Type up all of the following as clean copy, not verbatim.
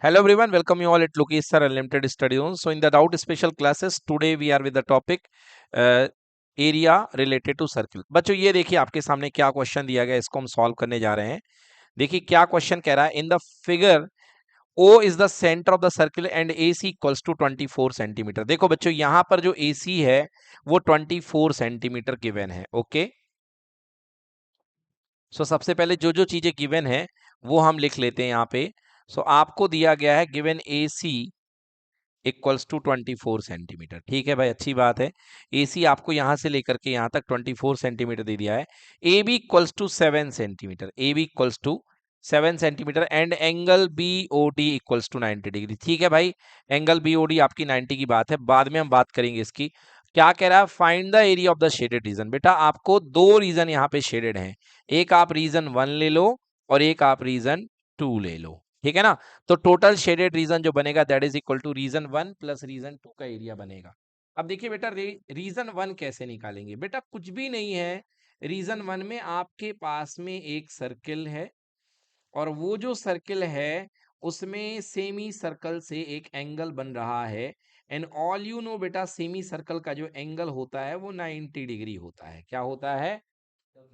Hello everyone, welcome you all at Lokesh Sir Unlimited Study Zone. So in the doubt special classes, today we are with the topic area related to circle. बच्चों ये देखिए आपके सामने क्या question दिया गया, इसको हम सॉल्व करने जा रहे हैं। देखिए क्या क्वेश्चन कह रहा है, in the figure O is the center of the circle and AC equals to 24 centimetre. देखो बच्चों यहाँ पर जो AC है वो 24 सेंटीमीटर गिवन है। ओके, सो सबसे पहले जो जो चीजें गिवन है वो हम लिख लेते हैं यहाँ पे। सो आपको दिया गया है given AC equals to 24 centimetre. ठीक है भाई, अच्छी बात है। AC आपको यहां से लेकर के यहां तक 24 सेंटीमीटर दे दिया है। AB equals to 7 centimetre, AB equals to 7 centimetre and angle BOD equals to 90 degree. ठीक है भाई, एंगल BOD आपकी 90 की बात है, बाद में हम बात करेंगे इसकी। क्या कह रहा है, find the area of the shaded reason. बेटा आपको दो रीजन यहाँ पे शेडेड हैं, एक आप रीजन 1 ले लो और एक आप रीजन 2 ले लो। ठीक है ना, तो टोटल शेडेड रीजन जो बनेगा that is equal to region 1 plus region 2 का एरिया बनेगा। अब देखिए बेटा रीजन 1 कैसे निकालेंगे। बेटा कुछ भी नहीं है, रीजन 1 में आपके पास में एक सर्किल है और वो जो सर्किल है उसमें सेमी सर्कल से एक एंगल बन रहा है। एंड ऑल यू नो बेटा, सेमी सर्कल का जो एंगल होता है वो 90 डिग्री होता है। क्या होता है?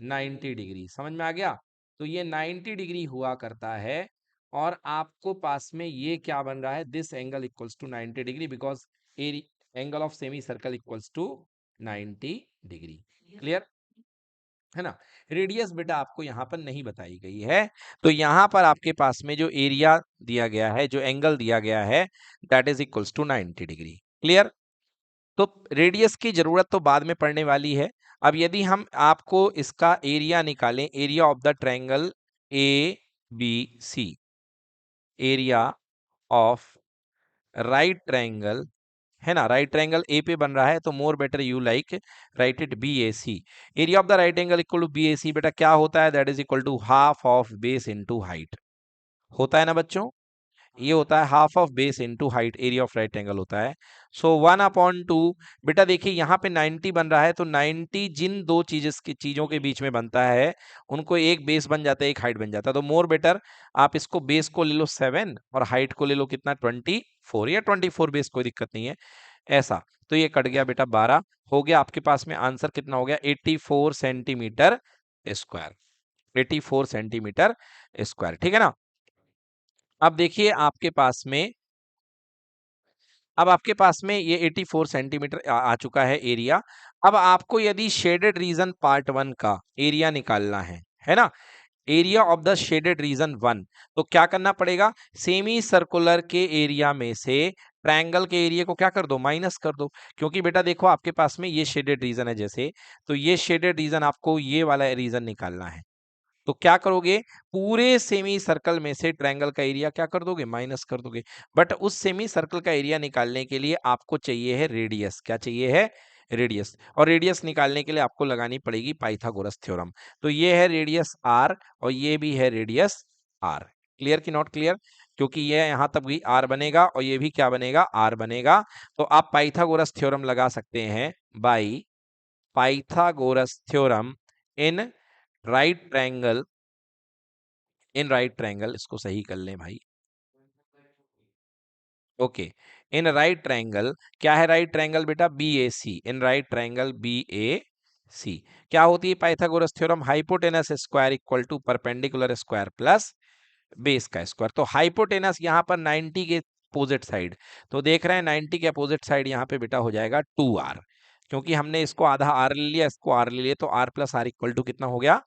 90 डिग्री। समझ में आ गया? तो ये 90 डिग्री हुआ करता है और आपको पास में ये क्या बन रहा है, this angle equals to 90 degree because angle of semi circle equals to 90 degree. Clear है ना। रेडियस बेटा आपको यहां पर नहीं बताई गई है, तो यहां पर आपके पास में जो एरिया दिया गया है, जो एंगल दिया गया है that is equals to 90 degree. Clear. तो रेडियस की जरूरत तो बाद में पड़ने वाली है। अब यदि हम आपको इसका एरिया निकालें, area of the triangle ABC, area of right triangle, है ना, राइट ट्रायंगल ए पे बन रहा है तो more better you like write it BAC। Area of the right angle equal to BAC बेटा क्या होता है, that is equal to half of base into height. होता है ना बच्चों, ये होता है half of base into height, area of right angle होता है। सो 1/2। बेटा देखिए यहाँ पे 90 बन रहा है तो 90 जिन दो चीजों के बीच में बनता है उनको एक बेस बन जाता है, एक हाइट बन जाता है। तो मोर बेटर आप इसको बेस को ले लो 7 और हाइट को ले लो कितना 24 या 24 बेस, कोई दिक्कत नहीं है ऐसा। तो ये कट गया बेटा 12, हो गया आपके पास में आंसर कितना हो गया 84 सेंटीमीटर स्क्वायर, 84 सेंटीमीटर स्क्वायर। ठीक है ना। अब देखिए आपके पास में, अब आपके पास में ये 84 सेंटीमीटर आ चुका है एरिया। अब आपको यदि शेडेड रीजन पार्ट 1 का एरिया निकालना है ना, area of the shaded reason 1, तो क्या करना पड़ेगा, सेमी सर्कुलर के एरिया में से ट्रायंगल के एरिया को क्या कर दो, माइनस कर दो। क्योंकि बेटा देखो आपके पास में ये शेडेड रीजन है जैसे, तो ये शेडेड रीजन आपको ये वाला रीजन निकालना है। तो क्या करोगे, पूरे सेमी सर्कल में से ट्रायंगल का एरिया क्या कर दोगे, माइनस कर दोगे। बट उस सेमी सर्कल का एरिया निकालने के लिए आपको चाहिए है रेडियस। क्या चाहिए है, रेडियस। और रेडियस निकालने के लिए आपको लगानी पड़ेगी पाइथागोरस थ्योरम। तो ये है रेडियस r और ये भी है रेडियस r। क्लियर कि नॉट क्लियर? क्योंकि ये यहां तक भी r बनेगा और ये भी क्या बनेगा, r बनेगा। तो आप पाइथागोरस थ्योरम लगा सकते हैं by Pythagoras theorem in right triangle, in right triangle, इसको सही कर लें भाई। ओके, इन राइट ट्रायंगल, क्या है राइट ट्रायंगल बेटा, BAC। In right triangle BAC क्या होती है Pythagoras theorem, hypotenuse square equal to perpendicular square plus base का स्क्वायर। तो हाइपोटेनस यहाँ पर 90 के अपोजिट साइड, तो देख रहे हैं 90 के अपोजिट साइड यहाँ पे बेटा हो जाएगा 2r, क्योंकि हमने इसको आधा r ले लिया, इसको r ले लिया, तो r plus r equal to कितना हो गया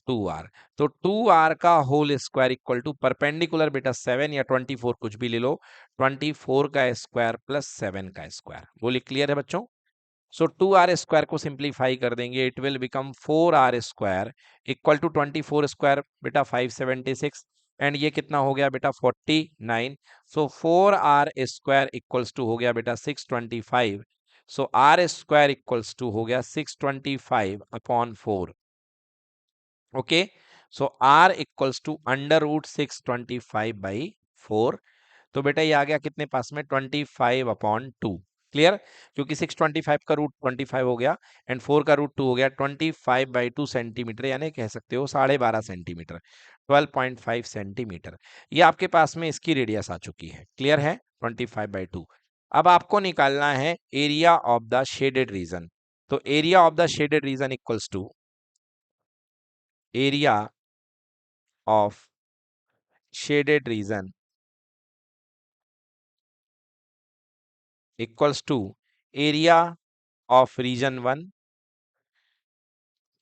2r। तो 2r का whole square equal to perpendicular बेटा 7 या 24 कुछ भी ले लो, 24 का स्क्वायर प्लस 7 का स्क्वायर। बोलिए क्लियर है बच्चों? सो 2r स्क्वायर को सिंप्लीफाई कर देंगे, it will become 4r square equal to 24 square बेटा 576 एंड ये कितना हो गया बेटा 49। सो 4r स्क्वायर इक्वल्स टू हो गया बेटा 625। So r square equals to हो गया 625 upon 4। Okay, so r equals to under root 625/4। तो बेटा ये आ गया कितने पास में 25/2। क्लियर, क्योंकि 625 का रूट 25 हो गया एंड 4 का रूट 2 हो गया, 25/2 सेंटीमीटर, यानी कह सकते हो 12.5 सेंटीमीटर। 12.5 सेंटीमीटर। ये आपके पास में इसकी रेडियस आ चुकी है, क्लियर है, 25/2। अब आपको निकालना है area of the shaded region. तो area of the shaded region equals to area of shaded region equals to area of region 1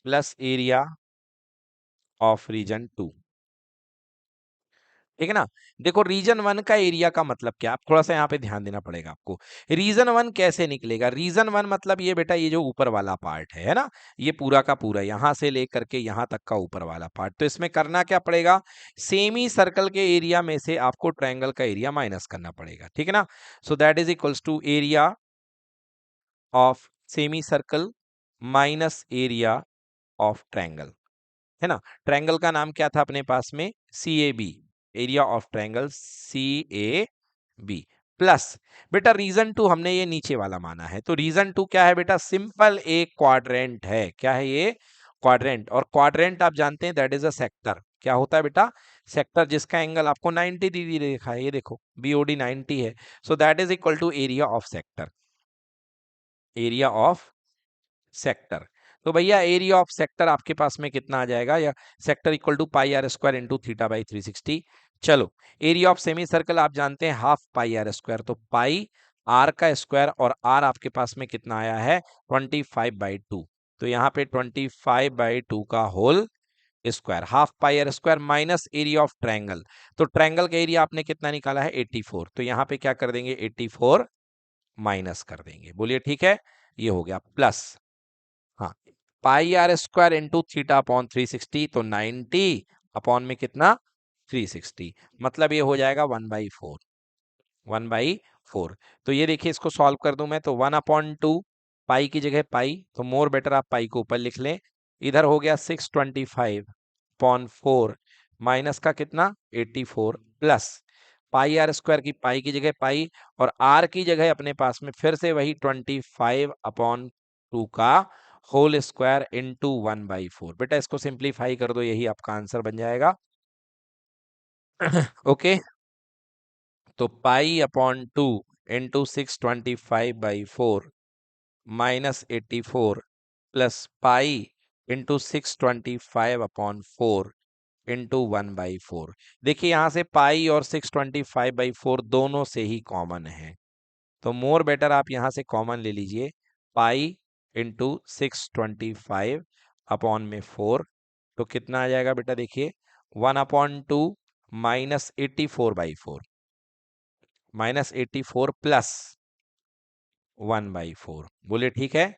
plus area of region 2। ठीक है ना। देखो रीजन 1 का एरिया का मतलब क्या, आप थोड़ा सा यहाँ पे ध्यान देना पड़ेगा आपको। रीजन 1 कैसे निकलेगा, रीजन 1 मतलब ये बेटा ये जो ऊपर वाला पार्ट है ना, ये पूरा का पूरा यहां से लेकर के यहां तक का ऊपर वाला पार्ट। तो इसमें करना क्या पड़ेगा, सेमी सर्कल के एरिया में से आपको ट्रायंगल का एरिया माइनस करना पड़ेगा, ठीक है ना। So that is equals to area of semi circle minus area of triangle, है ना। ट्रायंगल का नाम क्या था अपने पास में, C A B, area of triangle C A B plus, बेटा रीजन 2 हमने ये नीचे वाला माना है, तो रीजन 2 क्या है बेटा, सिंपल एक क्वाड्रेंट है। क्या है ये, क्वाड्रेंट। और क्वाड्रेंट आप जानते हैं दैट इज अ सेक्टर। क्या होता है बेटा, सेक्टर जिसका एंगल आपको 90 डिग्री देखा है, ये देखो बीओडी 90 है। So that is equal to area of sector, area of sector. तो भैया एरिया ऑफ सेक्टर आपके पास में कितना आ जाएगा, या sector equal to pi r square into theta by 360। चलो एरिया ऑफ सेमी सर्कल आप जानते हैं हाफ पाई आर स्क्वायर, तो पाई आर का स्क्वायर, और आर आपके पास में कितना आया है 25/2। तो यहाँ पे 25/2 का whole square, half pi r square minus area of triangle. तो ट्रायंगल का एरिया आपने कितना निकाला है 84, तो यहाँ पे क्या कर देंगे 84 माइनस कर देंगे, बोलिए ठीक है। ये हो गया प्लस, हाँ, pi r square into theta upon 360, तो 90 अपॉन में कितना 360, मतलब ये हो जाएगा 1/4, 1/4। तो ये देखिए इसको सॉल्व कर दूं मैं, तो 1/2 पाई की जगह पाई, तो मोर बेटर आप पाई को ऊपर लिख लें। इधर हो गया 625/4 माइनस का कितना 84 प्लस पाई आर स्क्वायर की पाई की जगह पाई, और आर की जगह अपने पास में फिर से वही 25/2 का होल स्क्वायर इंटू 1/4। बेटा इसको सिंप्लीफाई कर दो, यही आपका आंसर बन जाएगा। ओके, तो pi into 625/4 minus 84 plus pi into 625/4 into 1/4। देखिए यहां से पाई और 625/4 दोनों से ही कॉमन है, तो मोर बेटर आप यहां से कॉमन ले लीजिए, पाई इंटू 625/4, तो कितना आ जाएगा बेटा, देखिए 1/2 माइनस 84/4 माइनस 84 प्लस 1/4, बोलिए ठीक है।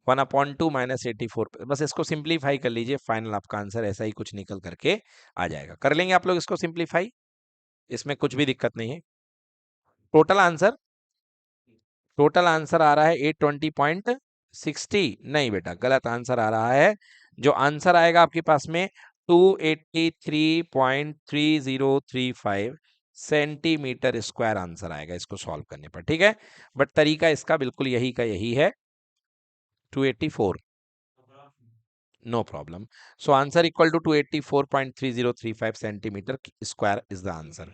1/2 माइनस 84, बस इसको सिंप्लीफाई कर लीजिए, फाइनल आपका आंसर ऐसा ही कुछ निकल करके आ जाएगा। कर लेंगे आप लोग इसको सिंप्लीफाई, इसमें कुछ भी दिक्कत नहीं है। टोटल आंसर, टोटल आंसर आ रहा है 820.60, नहीं बेटा गलत आंसर आ रहा है। जो आंसर आएगा आपके पास में 283.3035 सेंटीमीटर स्क्वायर आंसर आएगा इसको सॉल्व करने पर, ठीक है। बट तरीका इसका बिल्कुल यही का यही है, 284, no problem. So answer equal to 284.3035 centimetre square is the answer.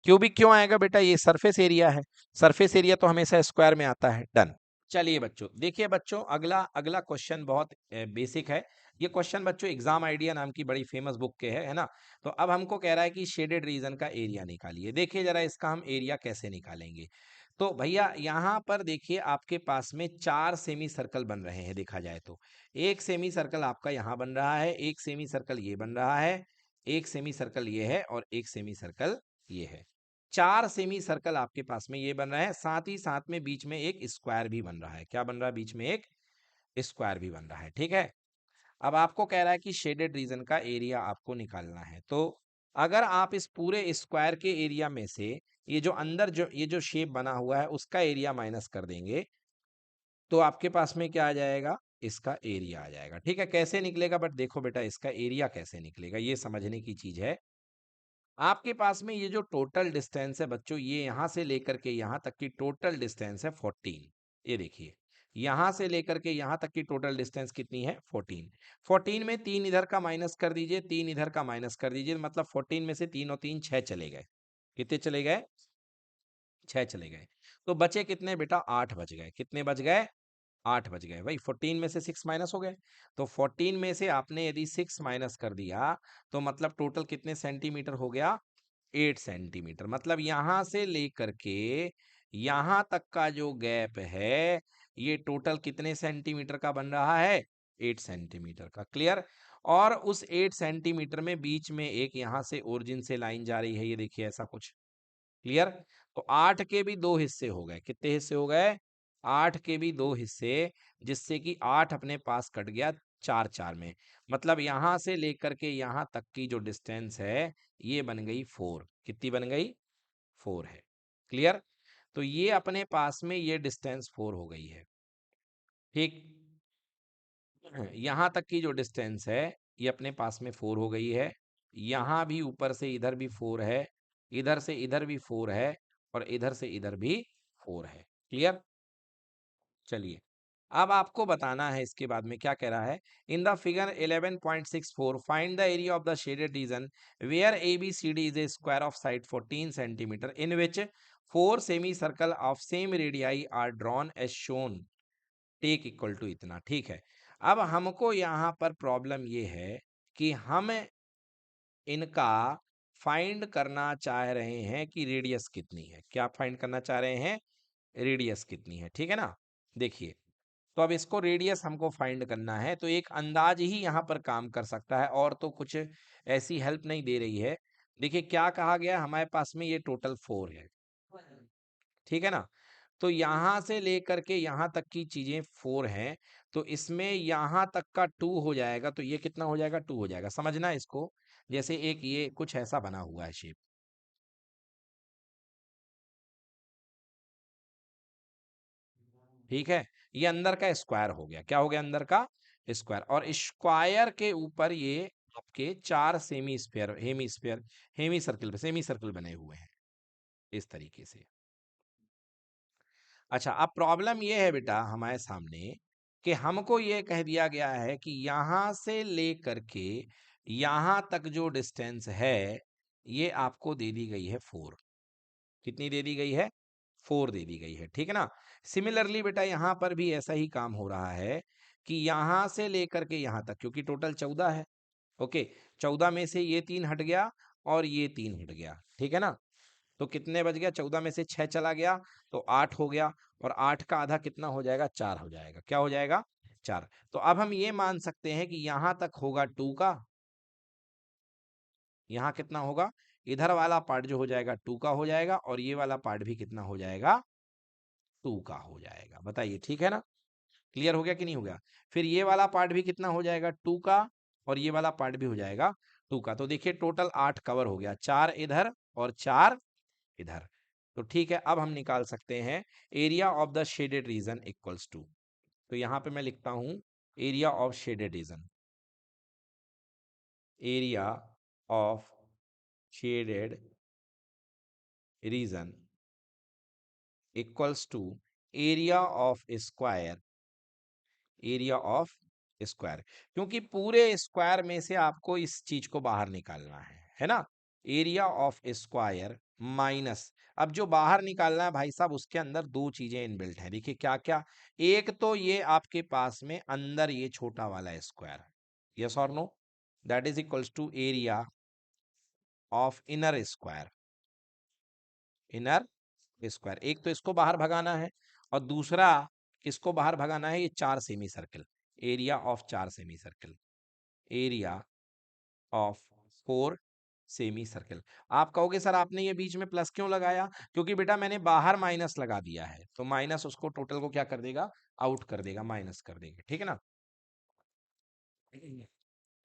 Cubic क्यों आएगा बेटा, ये सरफेस एरिया है, सरफेस एरिया तो हमेशा स्क्वायर में आता है, डन। चलिए बच्चों, देखिए बच्चों अगला अगला क्वेश्चन बहुत बेसिक है। ये क्वेश्चन बच्चों एग्जाम आइडिया नाम की बड़ी फेमस बुक के है ना। तो अब हमको कह रहा है कि शेडेड रीजन का एरिया निकालिए। देखिए जरा इसका हम एरिया कैसे निकालेंगे। तो भैया यहाँ पर देखिए आपके पास में 4 सेमी सर्कल बन रहे हैं, देखा जाए तो एक सेमी सर्कल आपका यहाँ बन रहा है, एक सेमी सर्कल ये बन रहा है, एक सेमी सर्कल ये है, और एक सेमी सर्कल ये है। 4 सेमी सर्कल आपके पास में ये बन रहा है, साथ ही साथ में बीच में एक स्क्वायर भी बन रहा है। क्या बन रहा है, बीच में एक स्क्वायर भी बन रहा है, ठीक है। अब आपको कह रहा है कि शेडेड रीजन का एरिया आपको निकालना है। तो अगर आप इस पूरे स्क्वायर के एरिया में से ये जो अंदर जो ये जो शेप बना हुआ है उसका एरिया माइनस कर देंगे, तो आपके पास में क्या आ जाएगा, इसका एरिया आ जाएगा, ठीक है। कैसे निकलेगा, बट देखो बेटा इसका एरिया कैसे निकलेगा ये समझने की चीज है। आपके पास में ये जो टोटल डिस्टेंस है बच्चों, ये यहां से लेकर के यहां तक की टोटल डिस्टेंस है 14, ये देखिए यहां से लेकर के यहां तक की टोटल डिस्टेंस कितनी है 14। 14 में 3 इधर का माइनस कर दीजिए, 3 इधर का माइनस कर दीजिए, मतलब 14 में से 3 और 3 6 चले गए। कितने चले गए? 6 चले गए। तो बचे कितने बेटा? 8 बच गए। कितने बच गए? 8 बच गए भाई। 14 में से 6 माइनस हो गए। तो 14 में से आपने यदि 6 माइनस कर दिया तो मतलब टोटल कितने सेंटीमीटर हो गया? 8 सेंटीमीटर। मतलब यहां से लेकर के यहां तक का जो गैप है ये टोटल कितने सेंटीमीटर का बन रहा है? 8 सेंटीमीटर का। क्लियर? और उस 8 सेंटीमीटर में बीच में एक यहां से ओरिजिन से लाइन जा रही है, ये देखिए ऐसा कुछ। क्लियर? तो 8 के भी दो हिस्से हो गए। कितने हिस्से हो गए? 8 के भी दो हिस्से, जिससे कि 8 अपने पास कट गया 4 4 में। मतलब यहां से लेकर के यहां तक की जो डिस्टेंस है ये बन गई 4। कितनी बन गई? 4 है। क्लियर? तो ये अपने पास में ये डिस्टेंस 4 हो गई है। ठीक? यहां तक की जो डिस्टेंस है ये अपने पास में 4 हो गई है। यहां भी ऊपर से इधर भी 4 है, इधर से इधर भी 4 है, और इधर से इधर भी 4 है। क्लियर? चलिए, अब आपको बताना है इसके बाद में क्या कह रहा है। In the figure 11.64 find the area of the shaded region where ABCD is a square of side 14 centimetre in which 4 semi circle of same radii are drawn as shown. Take equal to इतना। ठीक है, अब हमको यहाँ पर problem ये है कि हम इनका फाइंड करना चाह रहे हैं कि रेडियस कितनी है। क्या फाइंड करना चाह रहे हैं? रेडियस कितनी है। ठीक है ना? देखिए, तो अब इसको रेडियस हमको फाइंड करना है, तो एक अंदाज ही यहाँ पर काम कर सकता है, और तो कुछ ऐसी हेल्प नहीं दे रही है। देखिए क्या कहा गया, हमारे पास में ये टोटल 4 है। ठीक है ना? तो यहां से लेकर के यहां तक की चीजें 4 हैं, तो इसमें यहां तक का 2 हो जाएगा, तो ये कितना हो जाएगा? 2 हो जाएगा। समझना इसको, जैसे एक ये कुछ ऐसा बना हुआ है शेप। ठीक है, ये अंदर का स्क्वायर हो गया। क्या हो गया? अंदर का स्क्वायर। और स्क्वायर के ऊपर ये आपके 4 semi square hemi square hemi circle semi circle बने हुए हैं इस तरीके से। अच्छा, अब प्रॉब्लम ये है बेटा हमारे सामने कि हमको ये कह दिया गया है कि यहां से लेकर के यहां तक जो डिस्टेंस है ये आपको दे दी गई है 4। कितनी दे दी गई है? 4 दे दी गई है। ठीक है ना? सिमिलरली बेटा यहां पर भी ऐसा ही काम हो रहा है कि यहां से लेकर के यहां तक, क्योंकि टोटल 14 है। ओके, 14 में से ये 3 हट गया और ये 3 हट गया। ठीक है ना? तो कितने बच गया? 14 में से 6 चला गया तो 8 हो गया, और 8 का आधा कितना हो जाएगा? 4 हो जाएगा। क्या हो जाएगा? 4। तो अब हम ये मान सकते हैं कि यहां तक होगा 2 का, यहां कितना होगा? इधर वाला पार्ट जो हो जाएगा 2 का हो जाएगा, और ये वाला पार्ट भी कितना हो जाएगा? 2 का हो जाएगा। बताइए ठीक है ना? क्लियर हो गया कि नहीं हो गया? फिर ये वाला पार्ट भी कितना हो जाएगा? 2 का, और ये वाला पार्ट भी हो जाएगा 2 का। तो देखिए टोटल 8 कवर हो गया, 4 इधर और 4 इधर। तो ठीक है, अब हम निकाल सकते हैं area of the shaded region equals to. तो यहां पे मैं लिखता हूं area of shaded region. Area of shaded region equals to area of square, area of square. क्योंकि पूरे स्क्वायर में से आपको इस चीज को बाहर निकालना है ना? एरिया ऑफ स्क्वायर माइनस, अब जो बाहर निकालना है भाई साहब उसके अंदर दो चीजें इनबिल्ट हैं। देखिए क्या क्या। एक तो ये आपके पास में अंदर ये छोटा वाला स्क्वायर, यस और no, that is equals to area of inner square. Inner square, एक तो इसको बाहर भगाना है, और दूसरा किसको बाहर भगाना है? ये 4 semi circle. Area of 4 semi circle, area of 4 semi circle. आप कहोगे सर आपने ये बीच में प्लस क्यों लगाया? क्योंकि बेटा मैंने बाहर माइनस लगा दिया है, तो माइनस उसको टोटल को क्या कर देगा? आउट कर देगा, माइनस कर देगा। ठीक है ना?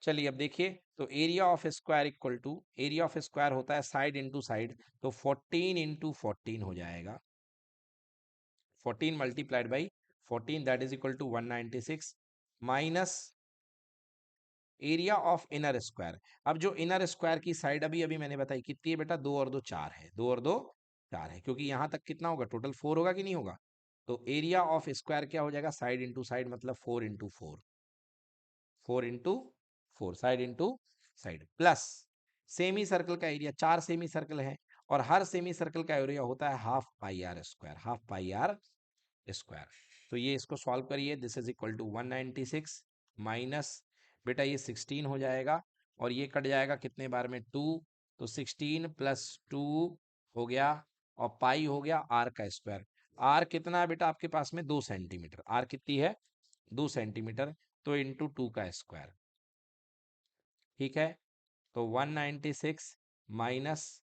चलिए अब देखिए, तो area of square equal to, area of square होता है साइड इंटू साइड, तो 14 इंटू 14 हो जाएगा। 14 multiplied by 14 that is equal to 196 minus area of inner square. अब जो इनर स्क्वायर की साइड अभी अभी मैंने बताई कितनी है बेटा? 2 और 2 4 है, 2 और 2 4 है, क्योंकि यहां तक कितना होगा? टोटल 4 होगा कि नहीं होगा? तो एरिया ऑफ स्क्वायर क्या हो जाएगा, साइड इंटू साइड, मतलब 4 into 4, 4 into 4, side into side, plus semi circle का एरिया, 4 सेमी सर्कल है और हर सेमी सर्कल का एरिया होता है half pi r square, half pi r square. तो ये इसको सॉल्व करिए, this is equal to 196 minus, बेटा ये 16 हो जाएगा और ये कट जाएगा कितने बार में, 2, तो 16 प्लस 2 हो गया और पाई हो गया आर का स्क्वायर। आर कितना है बेटा आपके पास में, 2 सेंटीमीटर, आर कितनी है, 2 सेंटीमीटर, तो इंटू 2 का स्क्वायर, ठीक है। तो 196 माइनस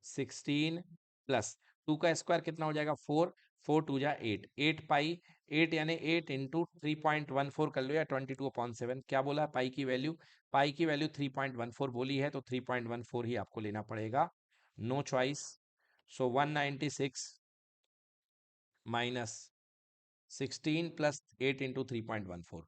16 प्लस 2 का स्क्वायर कितना हो जाएगा, 4, 4 2 जा 8, 8 पाई, 8 यानी 8 इंटू 3.14 कर लो या 22/7, क्या बोला पाई की वैल्यू, पाई की वैल्यू 3.14 बोली है तो 3.14 ही आपको लेना पड़ेगा, नो चॉइस। सो 196 माइनस 16 प्लस 8 इंटू 3.14,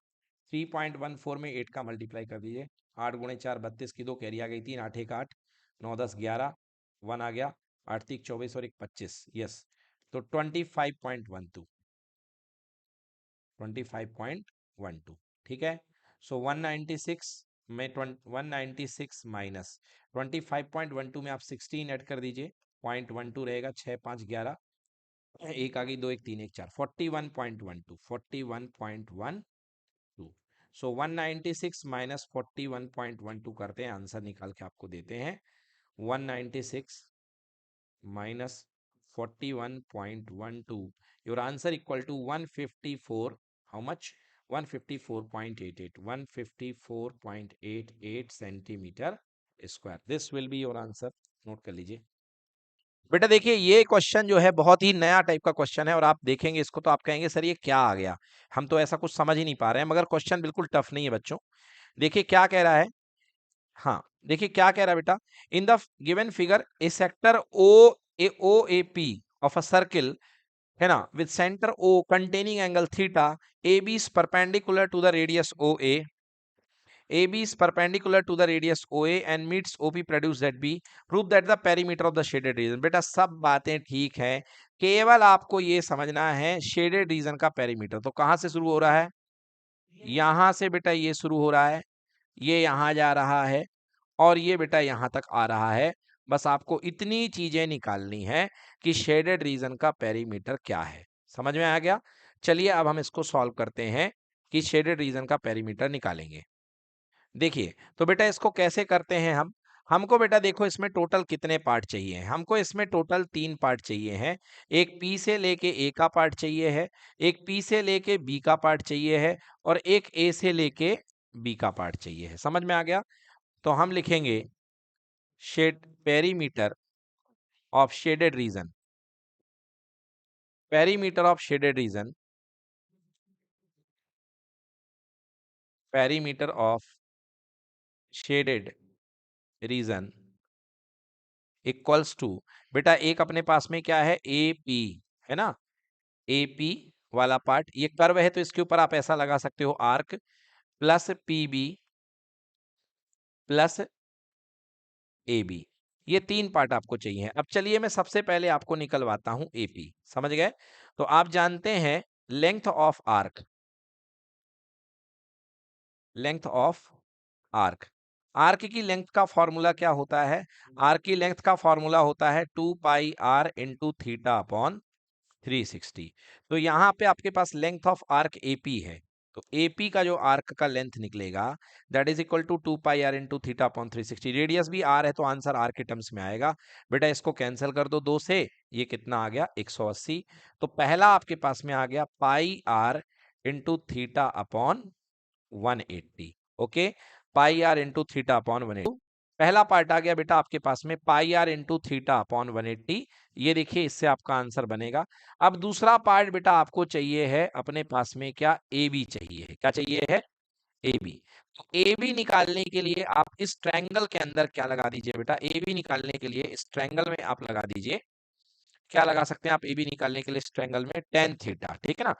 3.14 में 8 का मल्टीप्लाई कर दीजिए, 8 गुणे 4 32 की 2 कैरी आ गई 3, 8 1 8, 9 10 11, 1 आ गया, 8 3 24 और 1 25, यस, तो 25.12, 25.12, ठीक है। सो 196 में 196 माइनस 25.12 में आप 16 ऐड कर दीजिए, 0.12 रहेगा, 6 5 11, एक आ गई, 2 1 3 1 4, 41.12, 41.12। सो 196 माइनस 41.12 करते हैं, आंसर निकाल के आपको देते हैं, 196 minus 41.12, your answer equal to 154, how much, 154.88, 154.88 centimetre square, this will be your answer, note कर लीजिए। बेटा देखिए ये क्वेश्चन जो है बहुत ही नया टाइप का क्वेश्चन है और आप देखेंगे इसको तो आप कहेंगे सर ये क्या आ गया, हम तो ऐसा कुछ समझ ही नहीं पा रहे हैं, मगर क्वेश्चन बिल्कुल टफ नहीं है बच्चों। देखिए क्या कह रहा है, हाँ देखिए क्या कह रहा है बेटा, in the given figure a sector O A P of a circle, है ना, with centre O containing angle theta, A B is perpendicular to the radius O A, AB is perpendicular to the radius OA and meets OP produce ZB. Prove that the perimeter of the shaded region. बेटा सब बातें ठीक है, केवल आपको ये समझना है शेडेड रीजन का पेरीमीटर। तो कहां से शुरू हो रहा है, यहां से बेटा ये शुरू हो रहा है, ये यहां जा रहा है और ये बेटा यहां तक आ रहा है। बस आपको इतनी चीजें निकालनी है कि शेडेड रीजन का पेरीमीटर क्या है, समझ में आ गया। चलिए अब हम इसको सॉल्व करते हैं कि शेडेड रीजन का पेरीमीटर निकालेंगे। देखिए तो बेटा इसको कैसे करते हैं हम, हमको बेटा देखो इसमें टोटल कितने पार्ट चाहिए, हमको इसमें टोटल 3 पार्ट चाहिए हैं, एक पी से लेके ए का पार्ट चाहिए है, एक पी से लेके बी का पार्ट चाहिए है और एक ए से लेके बी का पार्ट चाहिए है, समझ में आ गया। तो हम लिखेंगे shade perimeter of shaded region, perimeter of shaded region, perimeter of shaded region equals to, बेटा एक अपने पास में क्या है, ए पी, है ना, एपी वाला पार्ट, ये कर्व है तो इसके ऊपर आप ऐसा लगा सकते हो arc, plus PB plus A B, ये 3 पार्ट आपको चाहिए। अब चलिए मैं सबसे पहले आपको निकलवाता हूं एपी, समझ गए। तो आप जानते हैं length of arc, length of arc, arc की लेंथ का फॉर्मूला क्या होता है, आर्क की लेंथ का फॉर्मूला होता है 2 pi r into theta upon 360। तो यहाँ पे आपके पास लेंथ ऑफ आर्क एपी है, तो एपी का जो आर्क का लेंथ निकलेगा that is equal to 2 pi r into theta upon 360, radius भी आर है तो आंसर आर के टर्म्स में आएगा। बेटा इसको कैंसिल कर दो 2 से, ये कितना आ गया 180। तो पहला आपके पास में आ गया pi r into theta upon 180, okay, pi r into theta upon 180, पहला पार्ट आ गया बेटा आपके पास में pi r into theta upon 180, ये देखिए इससे आपका आंसर बनेगा। अब दूसरा पार्ट बेटा आपको चाहिए है अपने पास में क्या, ए बी चाहिए है, क्या चाहिए है, ए बी। तो ए बी निकालने के लिए आप इस ट्रायंगल के अंदर क्या लगा दीजिए बेटा, ए बी निकालने के लिए इस ट्रायंगल में आप लगा दीजिए, क्या लगा सकते हैं आप ए बी निकालने के लिए इस ट्रायंगल में, टेन थीटा, ठीक है ना,